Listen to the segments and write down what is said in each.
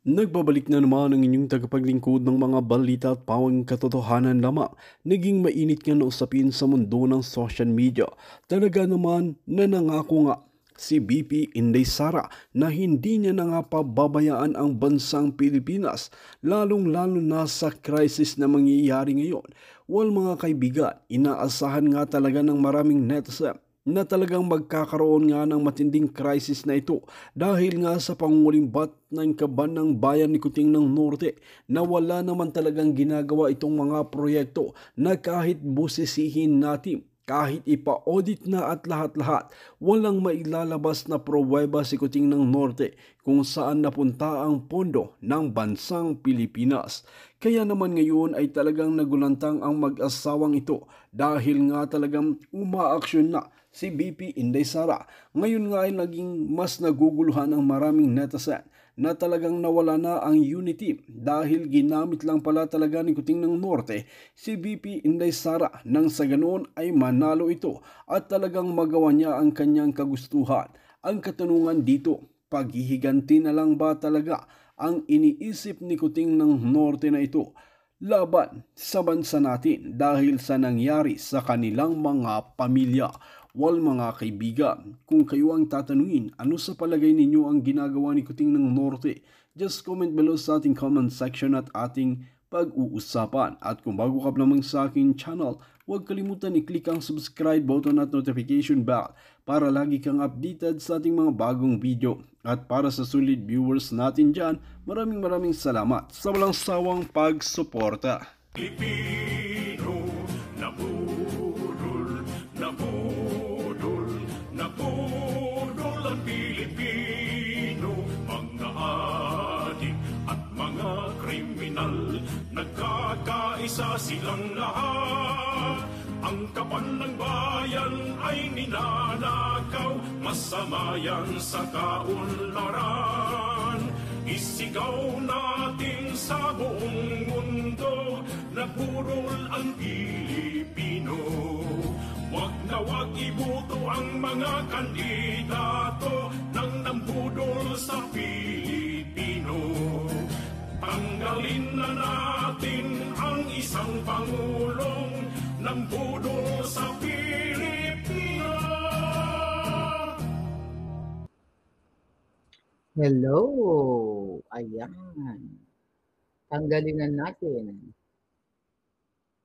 Nagbabalik na naman ang inyong tagapaglingkod ng mga balita at pawang katotohanan lamang. Naging mainit nga na usapin sa mundo ng social media. Talaga naman na nangako nga si BP Inday Sara na hindi niya na nga pababayaan ang bansang Pilipinas, lalong-lalo na sa crisis na mangyayari ngayon. Well mga kaibigan, inaasahan nga talaga ng maraming netizen na talagang magkakaroon nga ng matinding crisis na ito dahil nga sa pangungulimbat ng kaban ng bayan ni Kuting ng Norte na wala naman talagang ginagawa itong mga proyekto na kahit busisihin natin, kahit ipa-audit na at lahat-lahat, walang mailalabas na pruweba si Kuting ng Norte kung saan napunta ang pondo ng bansang Pilipinas. Kaya naman ngayon ay talagang nagulantang ang mag-asawang ito dahil nga talagang umaaksyon na si BP Inday Sara. Ngayon nga ay naging mas naguguluhan ang maraming netizen na talagang nawala na ang unity dahil ginamit lang pala talaga ni Kuting ng Norte si BP Inday Sara nang sa ganoon ay manalo ito at talagang magawa niya ang kanyang kagustuhan. Ang katanungan dito, paghihiganti na lang ba talaga ang iniisip ni Kuting ng Norte na ito laban sa bansa natin dahil sa nangyari sa kanilang mga pamilya? Well mga kaibigan, kung kayo ang tatanungin, ano sa palagay ninyo ang ginagawa ni Kuting ng Norte? Just comment below sa ating comment section at ating pag-uusapan. At kung bago ka pa lamang sa aking channel, huwag kalimutan i-click ang subscribe button at notification bell para lagi kang updated sa ating mga bagong video. At para sa solid viewers natin dyan, maraming salamat sa walang sawang pagsuporta. Pilipino, nabudol, nabudol, nabudol ang Pilipino. Mga adik at mga kriminal, nagkakaisa silang lahat. Ang kapan ng bayan ay ninanakaw, masama yan sa kaunlaran. Isigaw natin sa buong mundo, nagburol ang Pilipino. Wag na wag ibuto ang mga kandidato nang nambudol sa Pilipino. Tanggalin na natin ang isang pangulong nambudol sa Pilipino. Hello! Ayan. Tanggalin na natin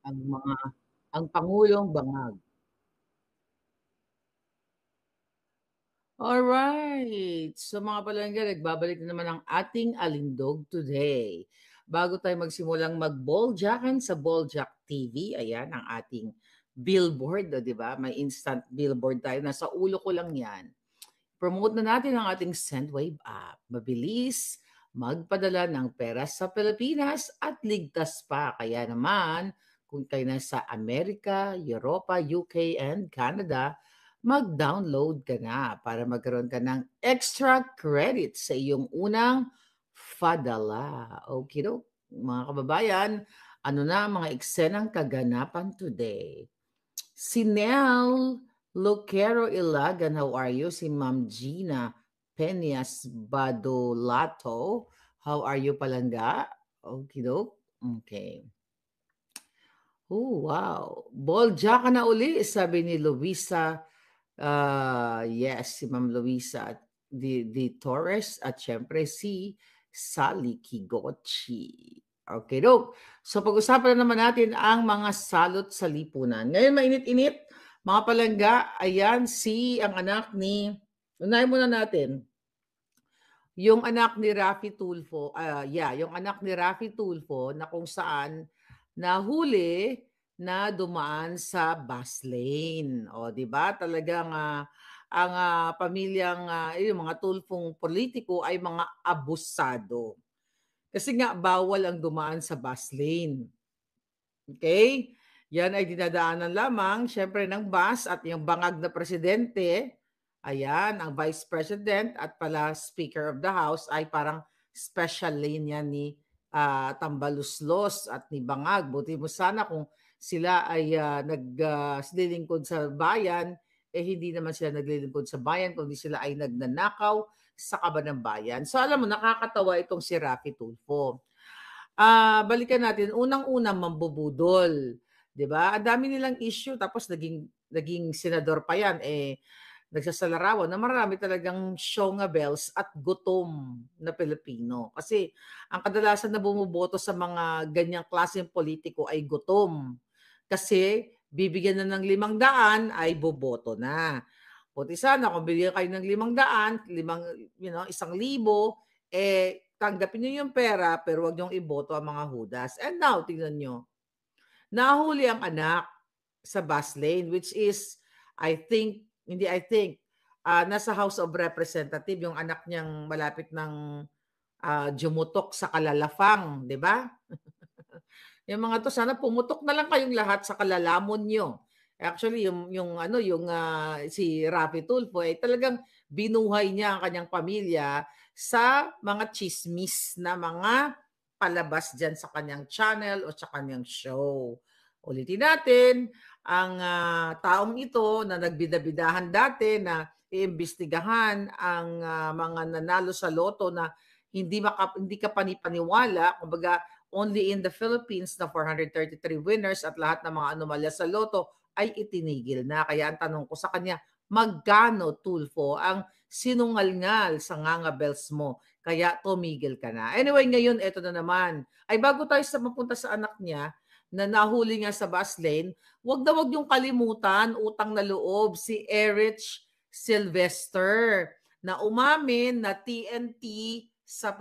ang Pangulong Bangag. Alright. So mga palangga, nagbabalik na naman ang ating alindog today. Bago tayo magsimulang mag-boljakan sa Boljak TV, ayan ang ating billboard, di ba? May instant billboard tayo. Nasa ulo ko lang yan. Promote na natin ang ating Sendwave app. Mabilis, magpadala ng pera sa Pilipinas at ligtas pa. Kaya naman, kung kayo nasa Amerika, Europa, UK, and Canada, mag-download ka na para magkaroon ka ng extra credit sa iyong unang padala. Okay, mga kababayan, ano na mga eksenang kaganapan today? Si Nell Lucero Ilagan, how are you? Si Ma'am Gina Peñas Badolato, how are you palangga? Okay, okay. Oh, wow. Bolja ka na uli, sabi ni Luisa. Yes, si Ma'am Luisa di Torres at syempre si Sally Kigochi. Okay, so pag-usapan na naman natin ang mga salot sa lipunan. Ngayon mainit-init, mga palangga, ayan ang anak ni, unahin muna natin, yung anak ni Raffy Tulfo, yung anak ni Raffy Tulfo na kung saan nahuli na dumaan sa bus lane. O, di ba? Talagang ang pamilyang, yung mga Tulfong politiko ay mga abusado. Kasi nga, bawal ang dumaan sa bus lane. Okay? Yan ay dinadaanan lamang, syempre, ng bus at yung bangag na presidente. Ayan, ang vice president at pala speaker of the house ay parang special lane yan ni Tambaluslos at ni Bangag. Buti mo sana kung sila ay naglilingkod sa bayan, hindi naman sila naglilingkod sa bayan, kundi sila ay nagnanakaw sa Kabanang Bayan. So alam mo, nakakatawa itong si Raffy Tulfo. Balikan natin, unang-unang mambubudol. 'Di ba? Ang dami nilang issue tapos naging senador pa 'yan nagsasalarawan na marami talagang bells at gutom na Pilipino. Kasi ang kadalasan na bumuboto sa mga ganyang klaseng politiko ay gutom. Kasi bibigyan na ng 500 ay boboto na. Buti sana kung bigyan kayo ng 500, 1,000, tanggapin niyo yung pera pero wag niyong iboto ang mga hudas. And now, tingnan niyo. Nahuli ang anak sa bus lane, which is, nasa House of Representative, yung anak niyang malapit ng jumutok sa kalalafang, di ba? Yung mga to, sana pumutok na lang kayong lahat sa kalalamon nyo. Actually, si Raffy Tulfo ay talagang binuhay niya ang kanyang pamilya sa mga chismis na mga palabas dyan sa kanyang channel o sa kanyang show. Ulitin natin, ang taong ito na nagbidabidahan dati na iimbestigahan ang mga nanalo sa loto na hindi ka panipaniwala, kumbaga only in the Philippines na 433 winners at lahat ng mga anomalya sa loto ay itinigil na. Kaya ang tanong ko sa kanya, magkano, Tulfo, ang sinungal-ngal sa ngangabels mo? Kaya tumigil ka na. Anyway, ngayon, eto na naman. Ay bago tayo mapunta sa anak niya, na nahuli nga sa bus lane, wag yung kalimutan, utang na loob, si Erich Sylvester na umamin na TNT sa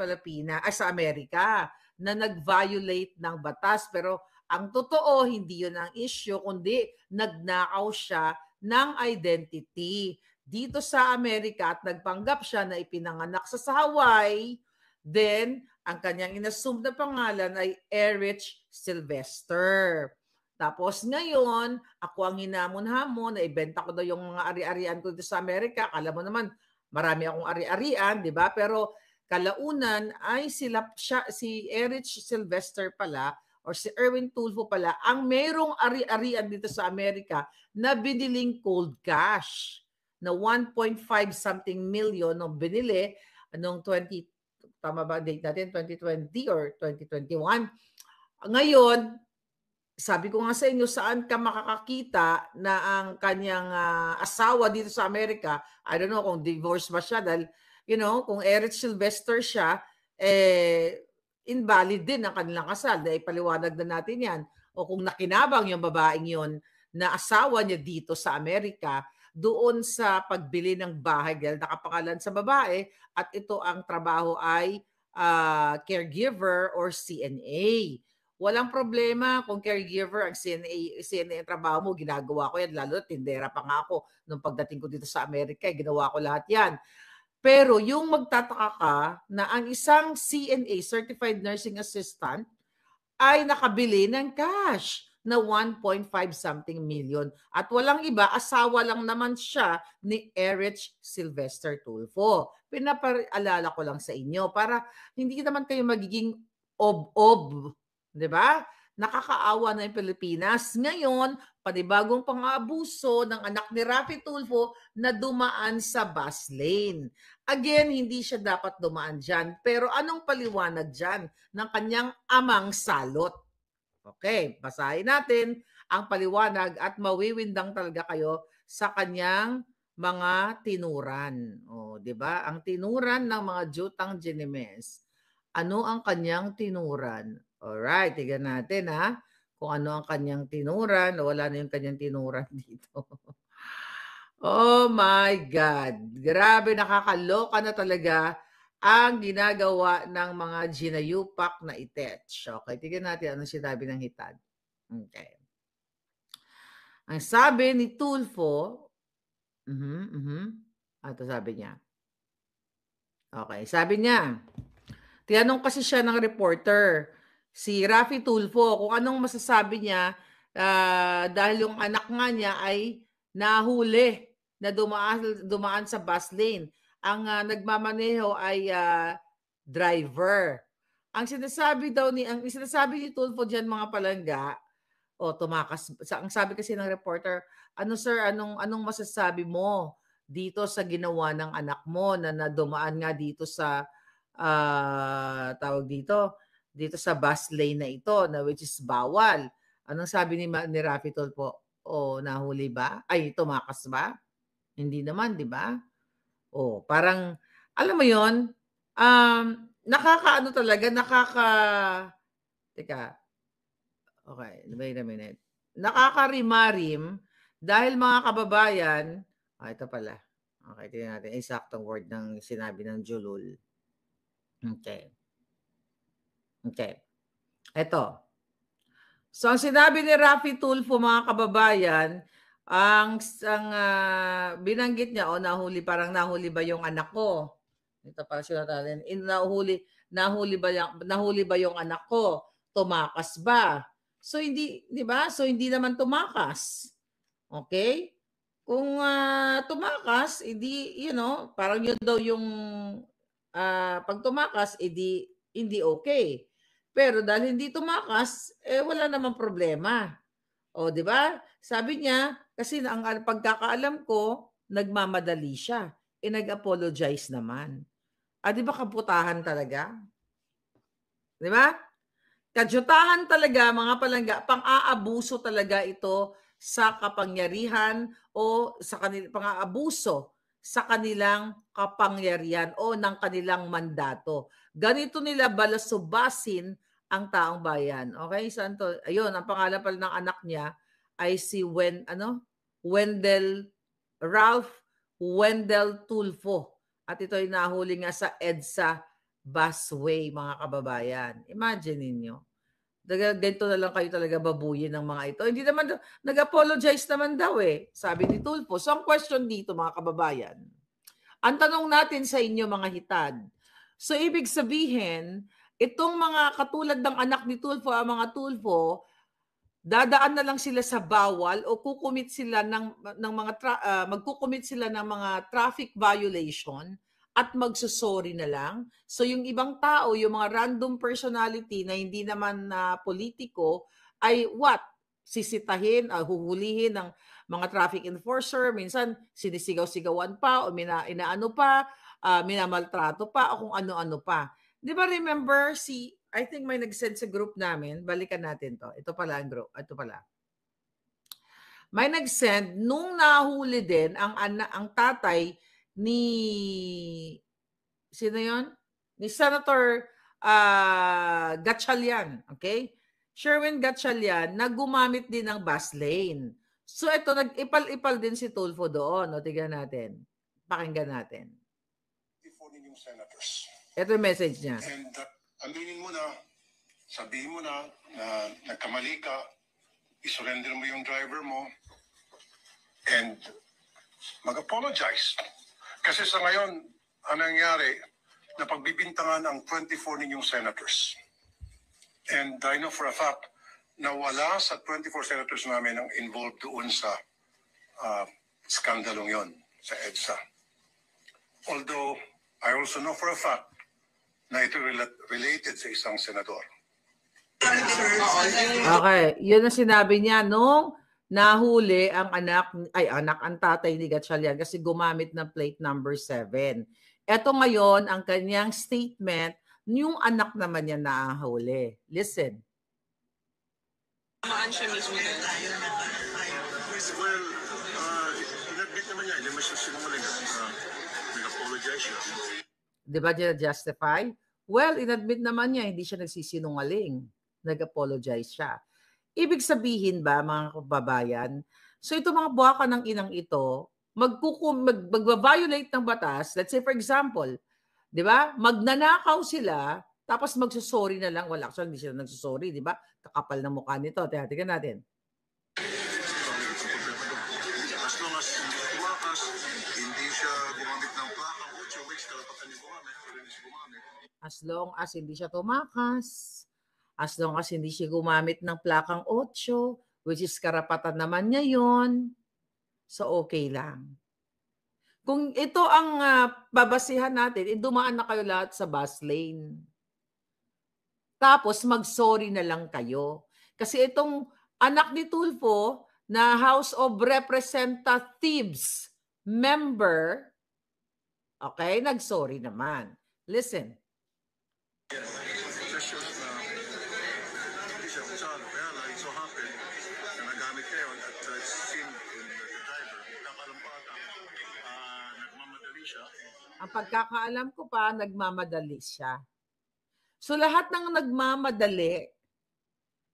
sa Amerika na nag-violate ng batas. Pero ang totoo, hindi yun ang issue, kundi nagnakaw siya ng identity dito sa Amerika at nagpanggap siya na ipinanganak sa Hawaii. Then, ang kanyang inassume na pangalan ay Erich Sylvester. Tapos ngayon, ako ang hinamon-hamon na ibenta ko daw yung mga ari-arian ko dito sa Amerika. Alam mo naman, marami akong ari-arian, di ba? Pero kalaunan ay si Erich Sylvester pala or si Erwin Tulfo pala ang mayroong ari-arian dito sa Amerika na biniling cold cash na 1.5 something million nung binili noong tama ba date natin, 2020 or 2021. Ngayon, sabi ko nga sa inyo, saan ka makakakita na ang kanyang asawa dito sa Amerika, I don't know kung divorce ba siya dahil, kung Erich Sylvester siya, invalid din ang kanilang kasal. Dahil paliwanag na natin yan. O kung nakinabang yung babaeng yon na asawa niya dito sa Amerika, doon sa pagbili ng bahay dahil nakapangalan sa babae at ito ang trabaho ay caregiver or CNA. Walang problema kung caregiver ang CNA ang trabaho mo, ginagawa ko yan, lalo tindera pa nga ako nung pagdating ko dito sa Amerika, ginawa ko lahat yan. Pero yung magtataka ka na ang isang CNA, Certified Nursing Assistant, ay nakabili ng cash na 1.5 something million. At walang iba, asawa lang naman siya ni Erich Sylvester Tulfo. Pinapaalala ko lang sa inyo para hindi naman kayo magiging ob-ob. 'Di ba? Nakakaawa na yung Pilipinas. Ngayon, panibagong pang-aabuso ng anak ni Raffy Tulfo na dumaan sa bus lane. Again, hindi siya dapat dumaan dyan. Pero anong paliwanag dyan ng kanyang amang salot? Okay, basahin natin ang paliwanag at mawiwindang talaga kayo sa kanyang mga tinuran. O, 'di ba? Ang tinuran ng mga jutang Ginemes. Ano ang kanyang tinuran? Alright, tignan natin kung ano ang kanyang tinuran. Wala na yung kanyang tinuran dito. Oh my God. Grabe, nakakaloka na talaga ang ginagawa ng mga ginayupak na itech. Okay, tignan natin ano sinabi ng hitad. Okay. Ang sabi ni Tulfo, ito sabi niya. Okay, sabi niya, tinanong kasi siya ng reporter, si Raffy Tulfo, kung anong masasabi niya dahil yung anak nga niya ay nahuli na dumaan sa bus lane. Ang nagmamaneho ay driver. Ang sinasabi ni Tulfo diyan mga palangga, tumakas. Ang sabi kasi ng reporter, ano sir, anong masasabi mo dito sa ginawa ng anak mo na nadumaan nga dito sa tawag dito sa bus lane na ito na which is bawal. Anong sabi ni Raffy Tulfo? O nahuli ba? Ay, tumakas ba? Hindi naman, di ba? O, parang, alam mo yon, nakakaano talaga, teka, okay, wait a minute. Nakakarimarim dahil mga kababayan, ito pala. Okay, tingnan natin. Eksaktong word ng sinabi ng Julul. Okay. Ito. So, ang sinabi ni Raffy Tulfo, mga kababayan, ang binanggit niya, nahuli ba yung anak ko? Ito pala siya natin. Nahuli ba yung anak ko? Tumakas ba? So, hindi, di ba? So, hindi naman tumakas. Okay? Kung tumakas, edi, parang yun daw yung pag tumakas, edi, hindi okay. Pero dahil hindi tumakas, wala namang problema. O, di ba? Sabi niya, kasi ang pagkakaalam ko, nagmamadali siya. Nag-apologize naman. Di ba kaputahan talaga? Di ba? Kadyutahan talaga, mga palangga, pang-aabuso talaga ito sa kapangyarihan o sa pang-aabuso sa kanilang kapangyarihan o ng kanilang mandato. Ganito nila balasubasin ang taong bayan. Okay, Santo? Ayun, ang pangalan pala ng anak niya ay si Ralph Wendell Tulfo. At ito ay nahuli nga sa EDSA busway, mga kababayan. Imagine ninyo. Ganito na lang kayo talaga babuyin ng mga ito. Hindi naman, nag-apologize naman daw sabi ni Tulfo. So ang question dito, mga kababayan, ang tanong natin sa inyo, mga hitad, so ibig sabihin, itong mga katulad ng anak ni Tulfo, ang mga Tulfo, dadaan na lang sila sa bawal o kukumit sila magkukumit sila ng mga traffic violation at magsusorry na lang. So yung ibang tao, yung mga random personality na hindi naman politiko, ay what? Sisitahin, huhulihin ng mga traffic enforcer, minsan sinisigaw-sigawan pa o inaano pa, minamaltrato pa o kung ano-ano pa. Di ba remember I think may nag-send sa group namin, balikan natin to. Ito pala ang group, ito pala. May nag-send nung nahuli din ang tatay ni sino yon? Ni Senator Gatchalian, okay? Sherwin Gatchalian na gumamit din ng bus lane. So ito, nag-ipal-ipal din si Tulfo doon. O, tignan natin. Pakinggan natin. Ninyong senators. Ito yung message niya. And aminin mo na, sabihin mo na nagkamali ka, isurrender mo yung driver mo, and mag-apologize. Kasi sa ngayon, ang nangyari, napagbibintangan ang 24 ninyong senators. And I know for a fact na wala sa 24 senators namin ang involved doon sa skandalong yon sa EDSA. Although, I also know for a fact na ito related sa isang senador. Okay, yun ang sinabi niya nung nahuli ang ang tatay ni Gatchalian kasi gumamit ng plate number 7. Ito ngayon ang kanyang statement, yung anak naman niya nahuli. Listen. Maan siya mismo. Well, inadmit naman niya, hindi mo siya sinungaling at nag-apologize siya. Di ba niya justify? Well, inadmit naman niya, hindi siya nagsisinungaling. Nag-apologize siya. Ibig sabihin ba, mga kababayan, so ito mga buwaka ng inang ito, mag-violate ng batas, let's say for example, di ba, magnanakaw sila, tapos magsusorry na lang, wala, actually hindi sila nagsusorry, di ba? Kakapal na mukha nito. Tingnan natin. As long as tumakas, hindi siya gumamit ng plakang 8 weeks, kalapatan niya gumamit. As long as hindi siya tumakas, as long as hindi siya gumamit ng plakang 8, which is karapatan naman niya yon, so okay lang. Kung ito ang babasihan natin, dumaan na kayo lahat sa bus lane. Tapos mag-sorry na lang kayo. Kasi itong anak ni Tulfo na House of Representatives, member, okay, nag-sorry naman. Listen. Just shows na hindi siya usado. Kaya lang, it so happened na nagamit kayo at it's seen in the driver. Kakalampata, nagmamadali siya. Ang pagkakaalam ko pa, nagmamadali siya. So lahat ng nagmamadali,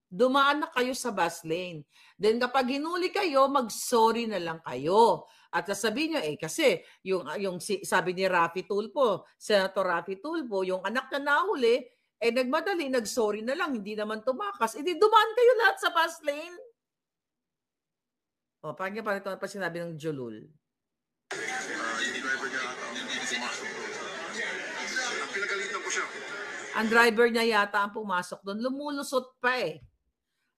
dumaan na kayo sa bus lane. Then kapag hinuli kayo, mag-sorry na lang kayo. At sasabihin nyo, kasi yung sabi ni Raffy Tulfo, Senator Raffy Tulfo, yung anak na nahuli, nagmadali, nag-sorry na lang, hindi naman tumakas. Hindi dumaan kayo lahat sa bus lane. O, paano pa sinabi ng Jolul? Yung driver niya pumasok doon. Ang pinagalitan ko siya. Ang driver niya yata ang pumasok doon. Lumulusot pa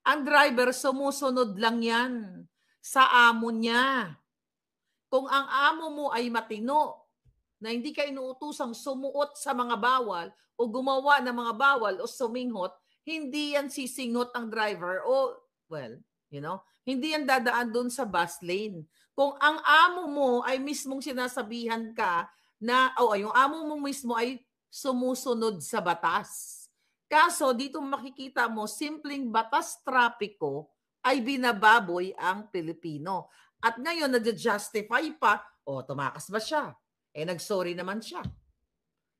Ang driver, sumusunod lang yan sa amo niya. Kung ang amo mo ay matino, na hindi ka inuutusang sumuot sa mga bawal o gumawa ng mga bawal o suminghot, hindi yan sisinghot ang driver o, hindi yan dadaan doon sa bus lane. Kung ang amo mo ay mismong sinasabihan ka na, yung amo mo mismo ay sumusunod sa batas. Kaso dito makikita mo, simpleng batas trapiko ay binababoy ang Pilipino. At ngayon, nag-justify pa, tumakas ba siya? Nag-sorry naman siya.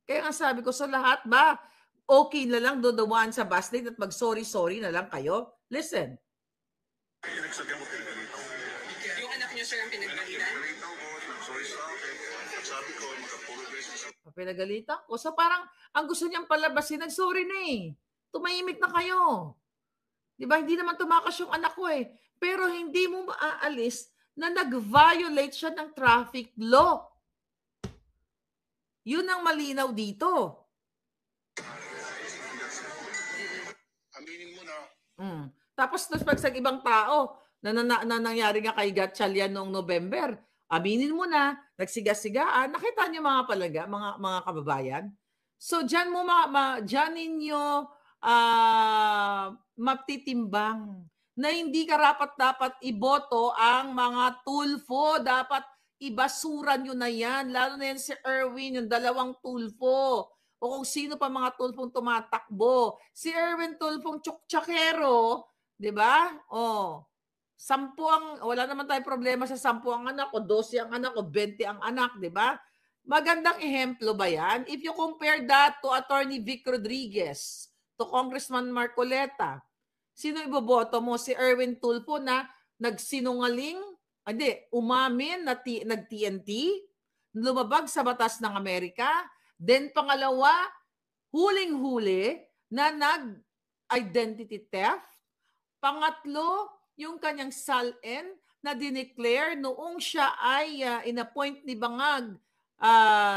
Kaya nga sabi ko sa lahat ba, okay na lang dodawaan sa bus lane at mag-sorry-sorry na lang kayo? Listen. Pinagsabihan mo pinagalitan. Yung anak niyo, sir, ang pinagalitan? Pinagalitan ko, sorry sa akin. Sabi ko, mag-apologize sa Pinagalitan ko. So parang, ang gusto niyang palabasin, nag-sorry na Tumahimik na kayo. Diba? Hindi naman tumakas yung anak ko Pero hindi mo maaalis na nag-violate siya ng traffic law. Yun ang malinaw dito. Aminin mo na. Tapos pag sa ibang tao, na nangyari nga kay Gatchalian noong November, aminin mo na, nagsiga-sigaan, nakita niyo mga palaga, mga kababayan. So diyan mo diyan ninyo matitimbang na hindi karapat-dapat iboto ang mga Tulfo. Dapat ibasura nyo na yan. Lalo na yan si Erwin, yung 2 Tulfo. O kung sino pa mga Tulfong tumatakbo. Si Erwin Tulfong tsuktsakhero, di ba? 10 wala naman tayong problema sa 10 ang anak, o 12 ang anak, o 20 ang anak, di ba? Magandang ehemplo ba yan? If you compare that to Attorney Vic Rodriguez, to Congressman Marcoleta, sino iboboto mo? Si Erwin Tulfo na nagsinungaling, umamin na nag-TNT, lumabag sa batas ng Amerika, then pangalawa, huling-huli na nag-identity theft, pangatlo, yung kanyang SALN na dineclare noong siya ay inappoint ni Bangag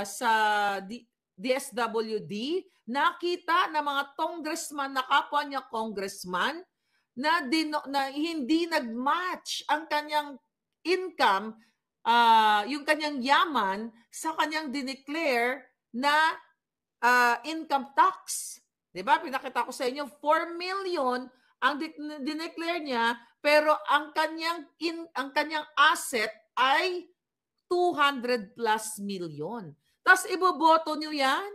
sa DSWD, nakita na mga congressman na kapwa niya congressman na hindi nag-match ang kanyang income, yung kanyang yaman sa kanyang dineclare na income tax. Diba? Pinakita ko sa inyo, 4 million ang dineclare niya, pero ang kanyang asset ay 200 plus million. Tapos iboboto niyo yan?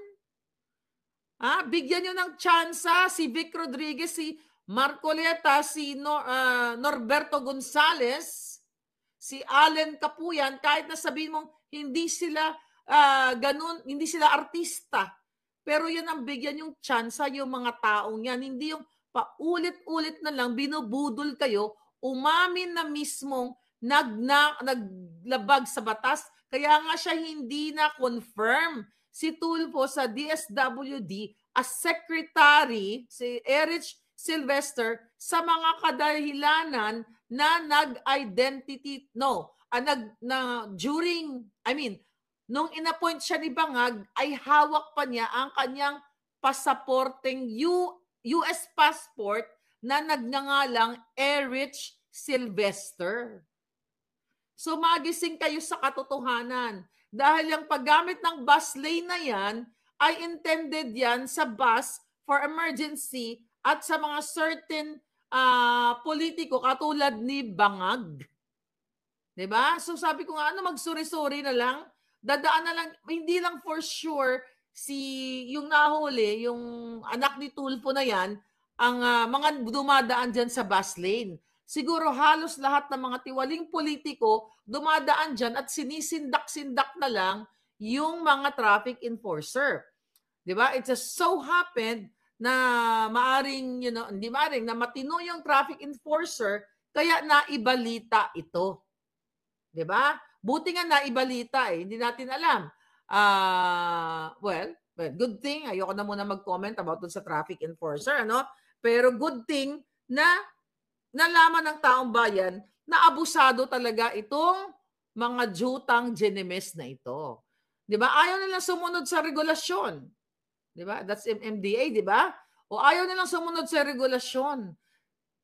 Bigyan niyo ng tsansa si Vic Rodriguez, si Marcoleta, si Norberto Gonzales, si Allen Capuyan, kahit na sabihin mong hindi sila ganun, hindi sila artista. Pero yan ang bigyan yung tsansa yung mga taong yan. Hindi yung paulit-ulit na lang binubudol kayo, umamin na mismong naglabag sa batas. Kaya nga siya hindi na confirm si Tulfo sa DSWD as secretary, si Erich Sylvester, sa mga kadahilanan na nag-identity, nung inappoint siya ni Bangag, ay hawak pa niya ang kanyang pasaporteng US passport na nagngangalang Erich Sylvester. So magising kayo sa katotohanan dahil yung paggamit ng bus lane na yan ay intended yan sa bus for emergency at sa mga certain politiko katulad ni Bangag. 'Diba? So sabi ko nga, magsuri-suri na lang. Dadaan na lang, hindi lang for sure yung nahuli, yung anak ni Tulfo na yan, ang mga dumadaan dyan sa bus lane. Siguro halos lahat ng mga tiwaling politiko dumadaan dyan at sinisindak-sindak na lang yung mga traffic enforcer. 'Di ba? It just so happened na maaring, hindi maaring, na matino yung traffic enforcer, kaya naibalita ito. 'Di ba? Buti nga naibalita hindi natin alam. Well, good thing. Ayoko na muna mag-comment about dun sa traffic enforcer, Pero good thing na nalaman ng taong bayan na abusado talaga itong mga jutang genemes na ito. 'Di ba? Ayaw nilang sumunod sa regulasyon. 'Di ba? That's MMDA, 'di ba? O ayaw nilang sumunod sa regulasyon.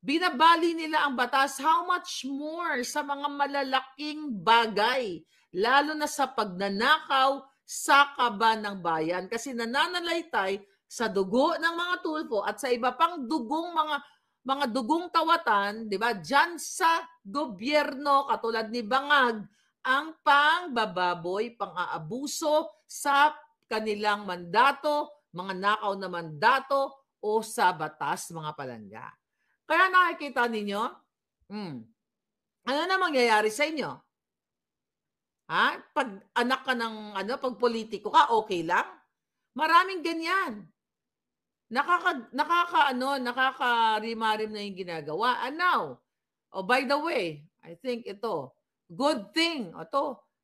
Binabali nila ang batas, how much more sa mga malalaking bagay, lalo na sa pagnanakaw sa kaban ng bayan. Kasi nananalaytay sa dugo ng mga Tulfo at sa iba pang dugong mga dugong tawatan, 'di ba? Diyan sa gobyerno katulad ni Bangag, ang pangbababoy, pang-aabuso sa kanilang mandato, mga nakaw na mandato o sa batas, mga palangga. Kaya nakikita ninyo, ano na mangyayari sa inyo? Pag anak ka ng pag politiko ka, okay lang? Maraming ganyan. Nakakarimarim na yung ginagawa. And now, by the way, I think ito, good thing,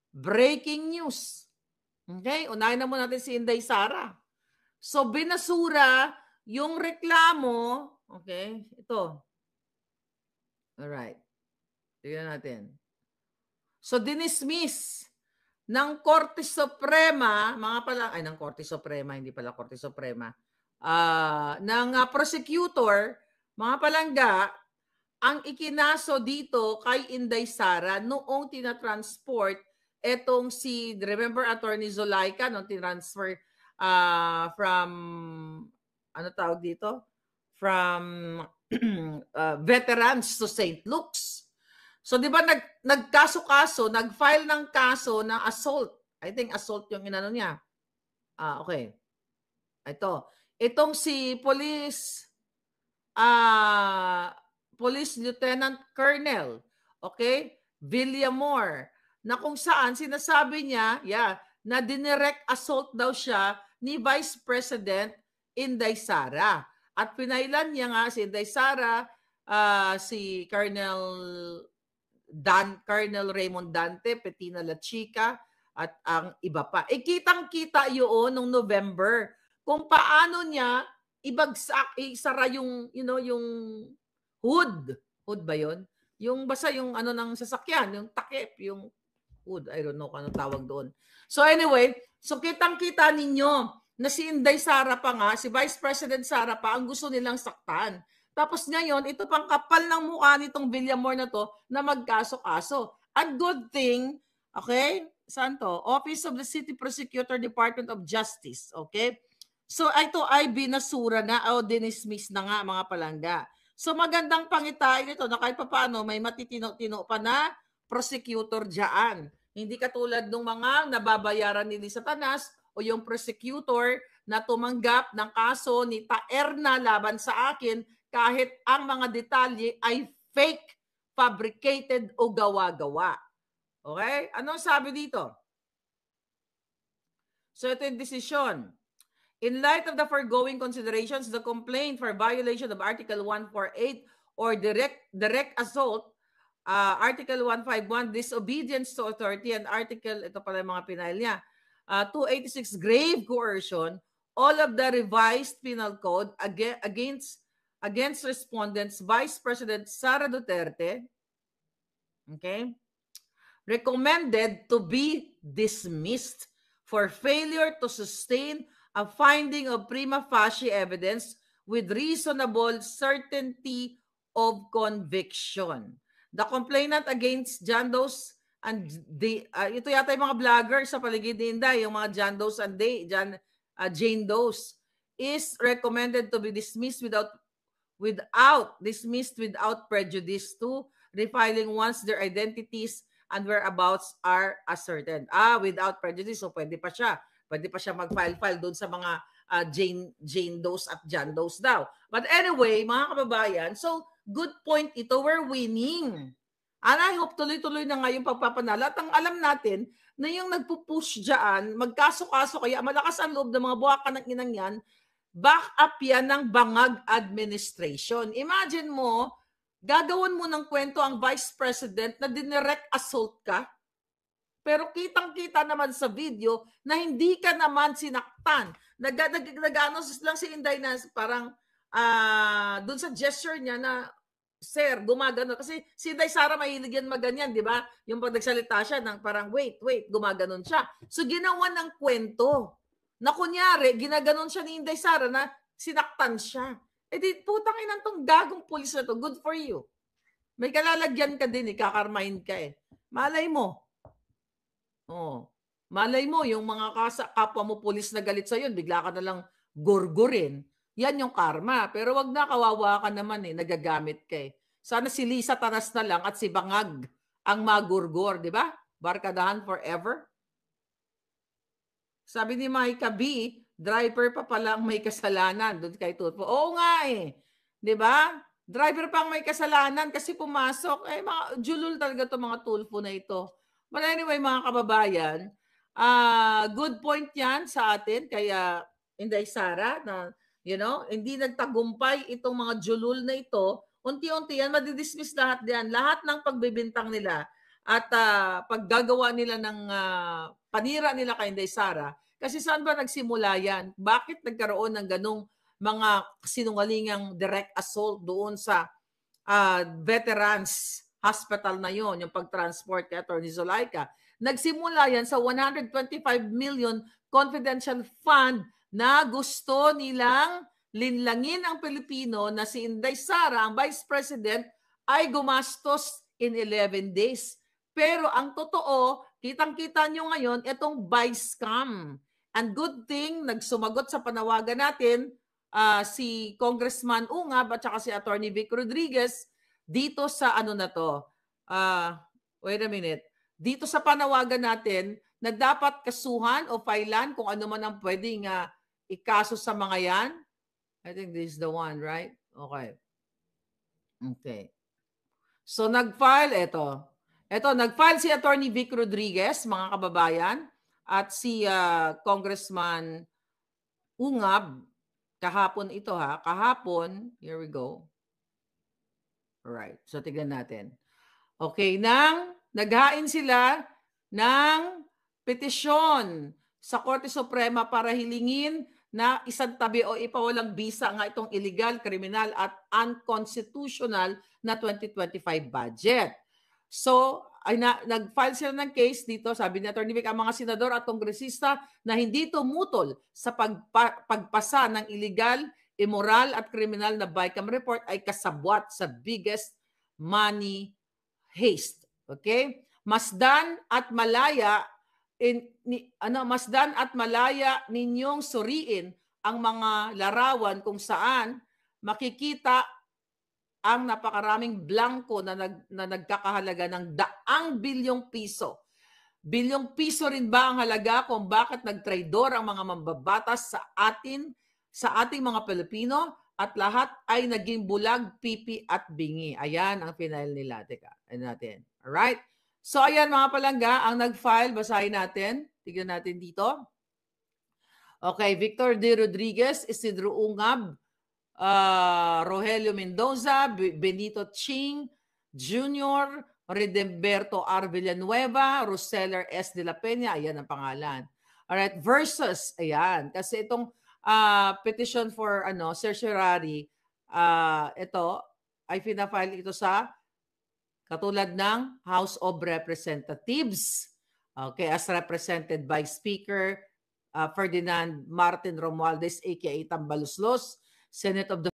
breaking news. Okay, unahin na muna natin si Inday Sara. So, binasura yung reklamo, okay, ito. Alright. Tignan natin. So, dinismiss ng Korte Suprema, ng Korte Suprema, hindi pala Korte Suprema, ng prosecutor, mga palangga, ang ikinaso dito kay Inday Sara noong tinatransport etong remember Attorney Zulaika, nung tinransfer from, from veterans to St. Luke's. So, di ba nagkaso-kaso, nag-file ng kaso na assault. I think assault yung inano niya. Okay. Itong si Police Lieutenant Colonel, okay, Villamor, na kung saan sinasabi niya, na dinirect assault daw siya ni Vice President Inday Sara. At pinailan niya nga si Inday Sara, si Colonel Raymond Dante, Petina La Chica, at ang iba pa. Kitang-kita yun nung November kung paano niya isara yung, yung hood. Hood ba yun? Yung basta yung ng sasakyan, yung takip, yung hood. I don't know kung anong tawag doon. So anyway, kitang-kita ninyo na si Inday Sara pa nga, si Vice President Sara pa, ang gusto nilang saktan. Tapos ngayon, ito pang kapal ng mukha nitong Villamor na to na magkaso-kaso. At good thing, okay, saan to? Office of the City Prosecutor, Department of Justice, okay? So ito ay binasura na o dinismiss na nga, mga palangga. So magandang pangitain ito na kahit paano may matitino-tino pa na prosecutor dyan. Hindi katulad ng mga nababayaran ni Satanas o yung prosecutor na tumanggap ng kaso ni Taerna laban sa akin kahit ang mga detalye ay fake, fabricated o gawa-gawa. Okay? Anong sabi dito? So ito yung desisyon. In light of the foregoing considerations, the complaint for violation of Article 148 or direct assault, Article 151, disobedience to authority, and Article, ito pala yung mga pinail niya, 286, grave coercion, all of the revised penal code against respondents, Vice President Sara Duterte, okay, recommended to be dismissed for failure to sustain a finding of prima facie evidence with reasonable certainty of conviction. The complainant against John Doe's and ito yata yung mga vlogger sa paligid ni Inday, yung mga John Doe's and Jane Doe's, is recommended to be dismissed without prejudice to refiling once their identities and whereabouts are ascertained. Without prejudice, so pwede pa siya. Pwede pa siya mag-file doon sa mga Jane Does at John Does daw. But anyway, mga kababayan, so good point ito. We're winning. And I hope tuloy-tuloy na nga yung pagpapanalo. At ang alam natin na yung nagpupush dyan, magkaso-kaso, kaya malakas ang loob ng mga buwakan ng inang yan, back up yan ng bangag administration. Imagine mo, gagawin mo ng kwento ang vice president na dinirect assault ka, pero kitang-kita naman sa video na hindi ka naman sinaktan. Nag-ano lang si Inday na parang dun sa gesture niya na sir, gumagano. Kasi si Inday Sara mahilig yan maganyan, di ba? Yung pag nagsalita siya ng parang wait, gumaganon siya. So ginawa ng kwento na kunyari, ginaganon siya ni Inday Sara na sinaktan siya. Di putang inang tong gagong pulis na to, good for you. May kalalagyan ka din, kakarmahin ka Malay mo. Malay mo, yung mga kapwa mo pulis na galit sa'yo, bigla ka na lang gurgurin. Yan yung karma. Pero wag na, kawawa ka naman nagagamit ka Sana si Lisa Tanas na lang at si Bangag ang magurgur, di ba? Barkadahan forever. Sabi ni Micah B, driver pa pala ang may kasalanan doon kay Tulfo. Oo nga di ba? Driver pa ang may kasalanan kasi pumasok. Mga julul talaga itong mga Tulfo na ito. But anyway, mga kababayan, good point yan sa atin. Kaya Inday Sara na hindi nagtagumpay itong mga julul na ito, unti-unti yan, madidismiss lahat diyan. Lahat ng pagbibintang nila at paggagawa nila ng panira nila kay Inday Sara. Kasi saan ba nagsimula yan? Bakit nagkaroon ng ganong mga sinungalingang direct assault doon sa veterans hospital na yon, yung pag-transport kay Atty. Zulaika? Nagsimula yan sa 125 million confidential fund na gusto nilang linlangin ang Pilipino na si Inday Sara, ang Vice President, ay gumastos in 11 days. Pero ang totoo, kitang-kita nyo ngayon, itong vice scam. And good thing, nagsumagot sa panawagan natin si Congressman Ungab at saka si Atty. Vic Rodriguez dito sa wait a minute. Dito sa panawagan natin na dapat kasuhan o filean kung ano man ang pwedeng ikaso sa mga yan. I think this is the one, right? Okay. So nag-file nag-file si Atty. Vic Rodriguez, mga kababayan, at si Congressman Ungab kahapon kahapon, here we go. Alright, so tignan natin. Okay, naghain sila ng petisyon sa Korte Suprema para hilingin na isantabi o ipawalang bisa nga itong illegal, kriminal at unconstitutional na 2025 budget. So, nag-file sila ng case dito, sabi ni Atty. Vic, ang mga senador at kongresista na hindi tumutol sa pagpasa ng illegal, immoral at kriminal na BICAM report ay kasabwat sa biggest money heist. Okay? Masdan at malaya ninyong suriin ang mga larawan kung saan makikita ang napakaraming blanco na nagkakahalaga ng daang bilyong piso. Bilyong piso rin ba ang halaga kung bakit nagtraidor ang mga mambabatas sa ating mga Pilipino at lahat ay naging bulag, pipi at bingi. Ayan ang final nila. Teka, natin. Alright? So ayan mga palangga, ang nag-file, basahin natin. Tignan natin dito. Okay, Victor D. Rodriguez, Isidro Ungab, Rogelio Mendoza, Benito Ching Jr., Redemberto R. Villanueva, Roseller S. de la Peña, ayan ang pangalan. Alright, versus, ayan, kasi itong petition for certiorari, ito ay pinafile ito sa katulad ng House of Representatives, okay, as represented by Speaker Ferdinand Martin Romualdez, aka Tambaluslos, Senate of the